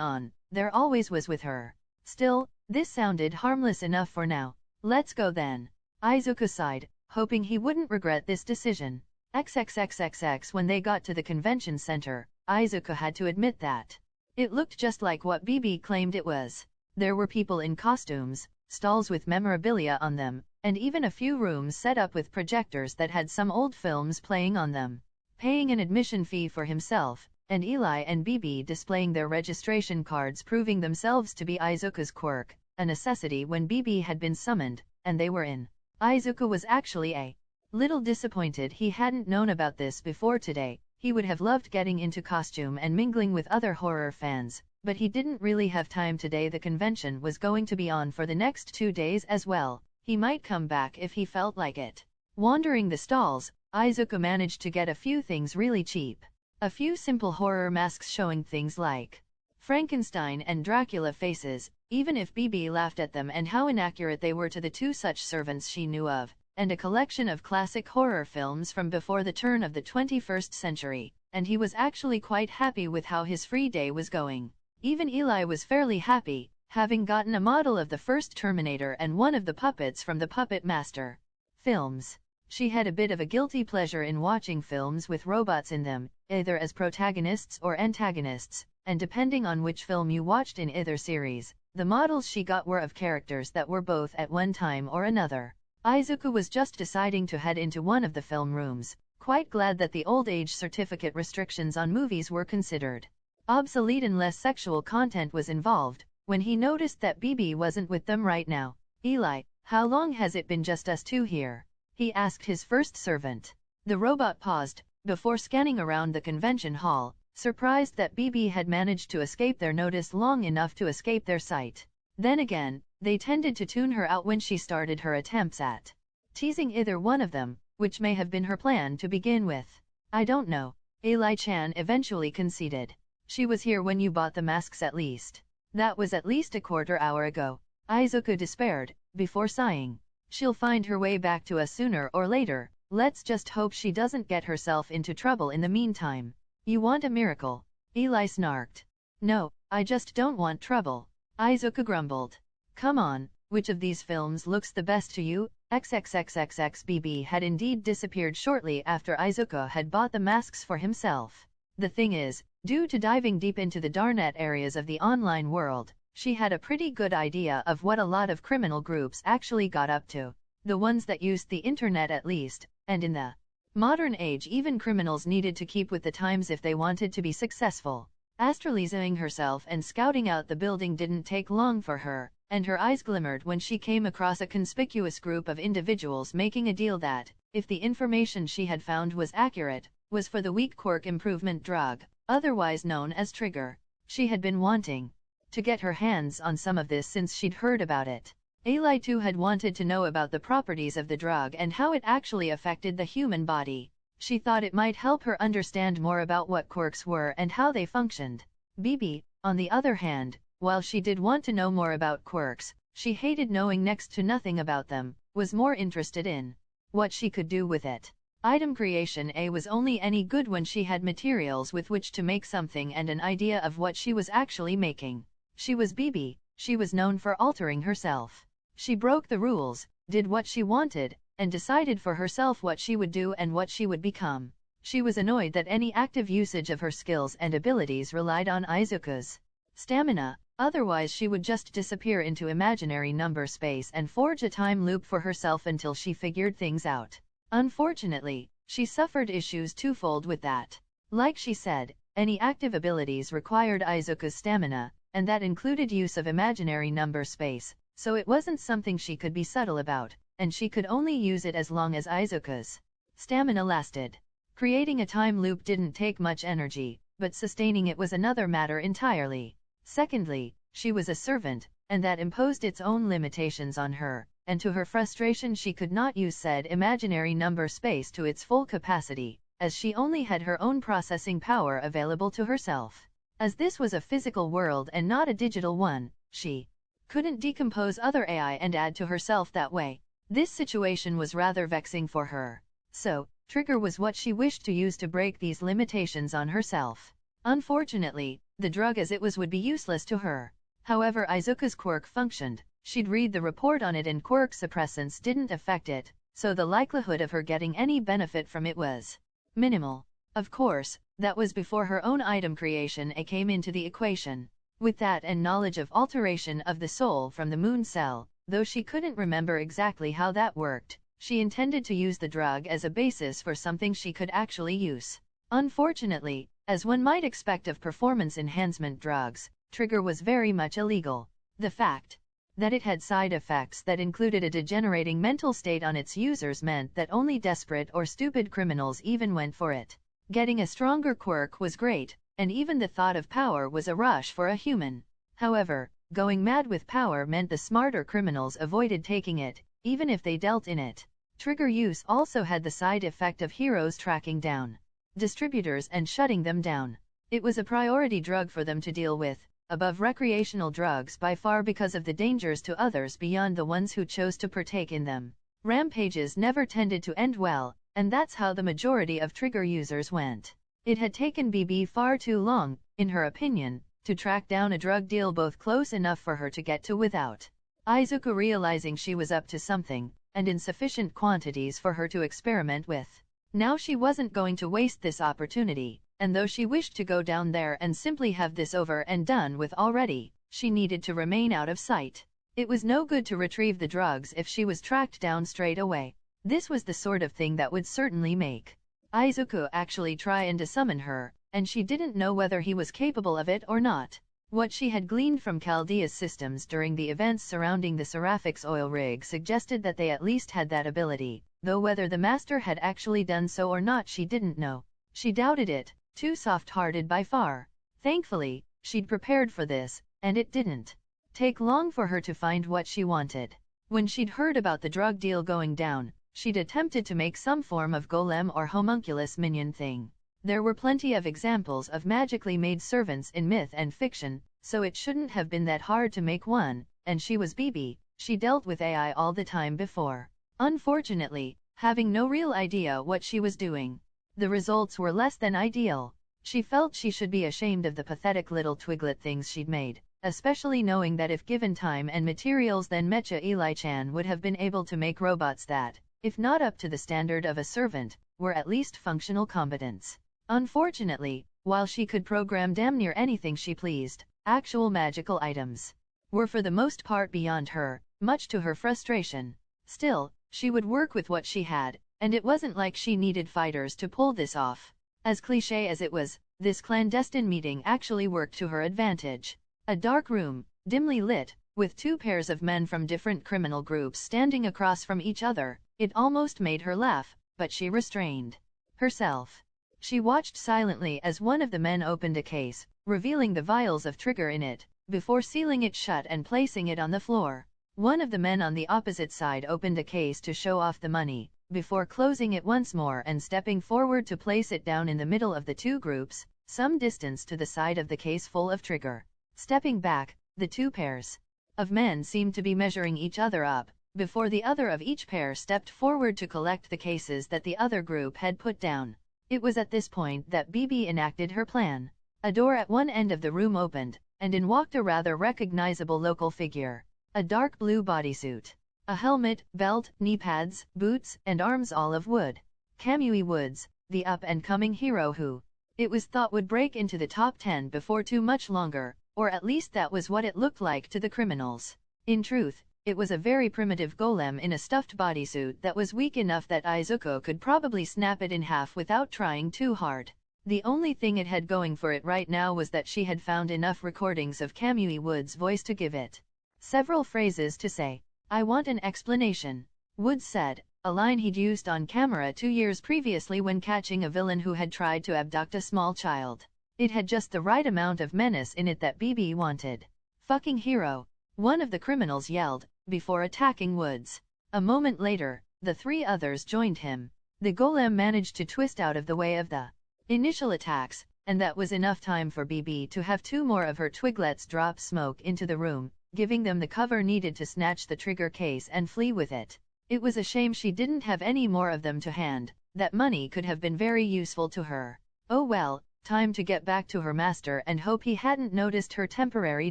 on, there always was with her. Still, this sounded harmless enough for now. Let's go then. Izuku sighed, hoping he wouldn't regret this decision. XXXXX. When they got to the convention center, Izuku had to admit that it looked just like what Bibi claimed it was. There were people in costumes, stalls with memorabilia on them, and even a few rooms set up with projectors that had some old films playing on them. Paying an admission fee for himself, and Eli and Bibi displaying their registration cards proving themselves to be Izuku's quirk, a necessity when Bibi had been summoned, and they were in. Izuku was actually a little disappointed he hadn't known about this before today. He would have loved getting into costume and mingling with other horror fans, but he didn't really have time today. The convention was going to be on for the next 2 days as well. He might come back if he felt like it. Wandering the stalls, Izuku managed to get a few things really cheap. A few simple horror masks showing things like Frankenstein and Dracula faces, even if Bibi laughed at them and how inaccurate they were to the two such servants she knew of, and a collection of classic horror films from before the turn of the 21st century, and he was actually quite happy with how his free day was going. Even Eli was fairly happy, having gotten a model of the first Terminator and one of the puppets from the Puppet Master films. She had a bit of a guilty pleasure in watching films with robots in them, either as protagonists or antagonists, and depending on which film you watched in either series, the models she got were of characters that were both at one time or another. Izuku was just deciding to head into one of the film rooms, quite glad that the old age certificate restrictions on movies were considered obsolete unless sexual content was involved, when he noticed that Bibi wasn't with them right now. Eli, how long has it been just us two here? He asked his first servant. The robot paused, before scanning around the convention hall, surprised that Bibi had managed to escape their notice long enough to escape their sight. Then again, they tended to tune her out when she started her attempts at teasing either one of them, which may have been her plan to begin with. I don't know. Eli-chan eventually conceded. She was here when you bought the masks at least. That was at least a quarter-hour ago. Izuku despaired, before sighing. She'll find her way back to us sooner or later. Let's just hope she doesn't get herself into trouble in the meantime. You want a miracle? Eli snarked. No, I just don't want trouble. Izuku grumbled. Come on, which of these films looks the best to you? XXXXX. Bibi had indeed disappeared shortly after Izuku had bought the masks for himself. The thing is, due to diving deep into the darknet areas of the online world, she had a pretty good idea of what a lot of criminal groups actually got up to. The ones that used the internet at least, and in the modern age even criminals needed to keep with the times if they wanted to be successful. Astralizing herself and scouting out the building didn't take long for her, and her eyes glimmered when she came across a conspicuous group of individuals making a deal that, if the information she had found was accurate, was for the weak quirk improvement drug, otherwise known as Trigger. She had been wanting to get her hands on some of this since she'd heard about it. Eli too had wanted to know about the properties of the drug and how it actually affected the human body. She thought it might help her understand more about what quirks were and how they functioned. Bibi, on the other hand, while she did want to know more about quirks, she hated knowing next to nothing about them, was more interested in what she could do with it. Item creation was only any good when she had materials with which to make something and an idea of what she was actually making. She was Bibi, she was known for altering herself. She broke the rules, did what she wanted, and decided for herself what she would do and what she would become. She was annoyed that any active usage of her skills and abilities relied on Izuku's stamina, otherwise she would just disappear into imaginary number space and forge a time loop for herself until she figured things out. Unfortunately, she suffered issues twofold with that. Like she said, any active abilities required Izuku's stamina, and that included use of imaginary number space, so it wasn't something she could be subtle about, and she could only use it as long as Izuku's stamina lasted. Creating a time loop didn't take much energy, but sustaining it was another matter entirely. Secondly, she was a servant, and that imposed its own limitations on her, and to her frustration she could not use said imaginary number space to its full capacity. as she only had her own processing power available to herself. As this was a physical world and not a digital one, she couldn't decompose other AI and add to herself that way. This situation was rather vexing for her. So, trigger was what she wished to use to break these limitations on herself. Unfortunately, the drug as it was would be useless to her. However, Izuku's quirk functioned. She'd read the report on it and quirk suppressants didn't affect it, so the likelihood of her getting any benefit from it was minimal. Of course, that was before her own item creation came into the equation. With that and knowledge of alteration of the soul from the moon cell, though she couldn't remember exactly how that worked, she intended to use the drug as a basis for something she could actually use. Unfortunately, as one might expect of performance enhancement drugs, trigger was very much illegal. The fact that it had side effects that included a degenerating mental state on its users meant that only desperate or stupid criminals even went for it. Getting a stronger quirk was great, and even the thought of power was a rush for a human. However, going mad with power meant the smarter criminals avoided taking it, even if they dealt in it. Trigger use also had the side effect of heroes tracking down distributors and shutting them down. It was a priority drug for them to deal with, above recreational drugs by far because of the dangers to others beyond the ones who chose to partake in them. Rampages never tended to end well, and that's how the majority of trigger users went. It had taken Bibi far too long, in her opinion, to track down a drug deal both close enough for her to get to without Izuku realizing she was up to something, and in sufficient quantities for her to experiment with. Now she wasn't going to waste this opportunity, and though she wished to go down there and simply have this over and done with already, she needed to remain out of sight. It was no good to retrieve the drugs if she was tracked down straight away. This was the sort of thing that would certainly make Izuku actually try and to summon her, and she didn't know whether he was capable of it or not. What she had gleaned from Chaldea's systems during the events surrounding the Seraphic's oil rig suggested that they at least had that ability, though whether the master had actually done so or not she didn't know. She doubted it. Too soft-hearted by far. Thankfully, she'd prepared for this, and it didn't take long for her to find what she wanted. When she'd heard about the drug deal going down, she'd attempted to make some form of golem or homunculus minion thing. There were plenty of examples of magically made servants in myth and fiction, so it shouldn't have been that hard to make one, and she was Bibi, she dealt with AI all the time before. Unfortunately, having no real idea what she was doing, the results were less than ideal. She felt she should be ashamed of the pathetic little twiglet things she'd made, especially knowing that if given time and materials then Mecha Eli-chan would have been able to make robots that, if not up to the standard of a servant, were at least functional competence. Unfortunately, while she could program damn near anything she pleased, actual magical items were for the most part beyond her, much to her frustration. Still, she would work with what she had, and it wasn't like she needed fighters to pull this off. As cliché as it was, this clandestine meeting actually worked to her advantage. A dark room, dimly lit, with two pairs of men from different criminal groups standing across from each other. It almost made her laugh, but she restrained herself. She watched silently as one of the men opened a case, revealing the vials of trigger in it, before sealing it shut and placing it on the floor. One of the men on the opposite side opened a case to show off the money, before closing it once more and stepping forward to place it down in the middle of the two groups, some distance to the side of the case full of trigger. Stepping back, the two pairs of men seemed to be measuring each other up, before the other of each pair stepped forward to collect the cases that the other group had put down. It was at this point that Bibi enacted her plan. A door at one end of the room opened, and in walked a rather recognizable local figure. A dark blue bodysuit. A helmet, belt, knee pads, boots, and arms all of wood. Kamui Woods, the up-and-coming hero who, it was thought would break into the top 10 before too much longer, or at least that was what it looked like to the criminals. In truth, it was a very primitive golem in a stuffed bodysuit that was weak enough that Izuku could probably snap it in half without trying too hard. The only thing it had going for it right now was that she had found enough recordings of Kamui Woods' voice to give it several phrases to say. "I want an explanation," Woods said, a line he'd used on camera 2 years previously when catching a villain who had tried to abduct a small child. It had just the right amount of menace in it that Bibi wanted. "Fucking hero," one of the criminals yelled, before attacking Woods. A moment later, the three others joined him. The golem managed to twist out of the way of the initial attacks, and that was enough time for Bibi to have 2 more of her twiglets drop smoke into the room, giving them the cover needed to snatch the trigger case and flee with it. It was a shame she didn't have any more of them to hand. That money could have been very useful to her. Oh well, time to get back to her master and hope he hadn't noticed her temporary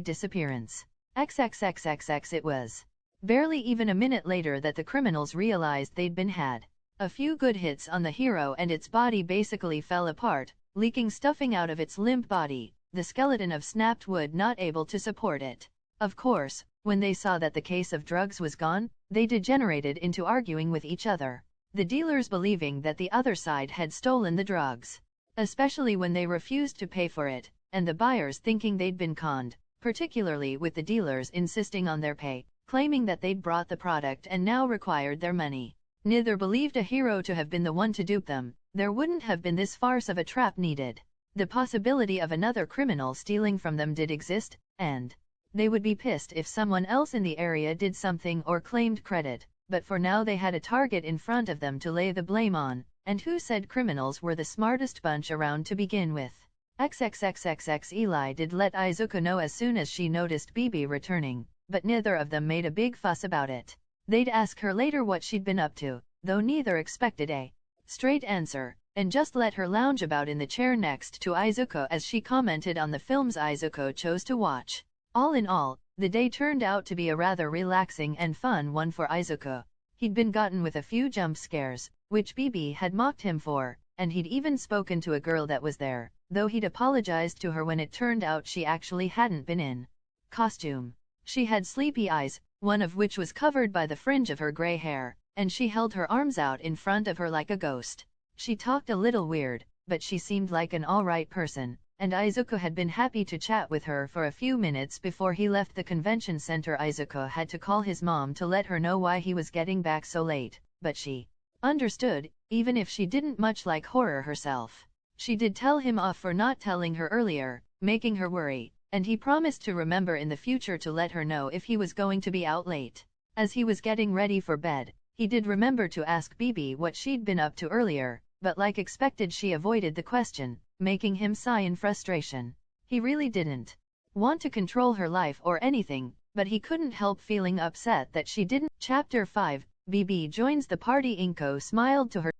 disappearance. XXXXX it was barely even a minute later that the criminals realized they'd been had. A few good hits on the hero and its body basically fell apart, leaking stuffing out of its limp body, the skeleton of snapped wood not able to support it. Of course, when they saw that the case of drugs was gone, they degenerated into arguing with each other. The dealers believing that the other side had stolen the drugs, especially when they refused to pay for it, and the buyers thinking they'd been conned, particularly with the dealers insisting on their pay, claiming that they'd brought the product and now required their money. Neither believed a hero to have been the one to dupe them. There wouldn't have been this farce of a trap needed. The possibility of another criminal stealing from them did exist, and they would be pissed if someone else in the area did something or claimed credit, but for now they had a target in front of them to lay the blame on, and who said criminals were the smartest bunch around to begin with? XXXXX Eli did let Izuku know as soon as she noticed Bibi returning, but neither of them made a big fuss about it. They'd ask her later what she'd been up to, though neither expected a straight answer, and just let her lounge about in the chair next to Izuku as she commented on the films Izuku chose to watch. All in all, the day turned out to be a rather relaxing and fun one for Izuku. He'd been gotten with a few jump scares, which Bibi had mocked him for, and he'd even spoken to a girl that was there, though he'd apologized to her when it turned out she actually hadn't been in costume. She had sleepy eyes, one of which was covered by the fringe of her gray hair, and she held her arms out in front of her like a ghost. She talked a little weird, but she seemed like an alright person, and Izuku had been happy to chat with her for a few minutes before he left the convention center. Izuku had to call his mom to let her know why he was getting back so late, but she understood, even if she didn't much like horror herself. She did tell him off for not telling her earlier, making her worry, and he promised to remember in the future to let her know if he was going to be out late. As he was getting ready for bed, he did remember to ask Bibi what she'd been up to earlier, but like expected she avoided the question, making him sigh in frustration. He really didn't want to control her life or anything, but he couldn't help feeling upset that she didn't. Chapter 5, Bibi joins the party. Inko smiled to her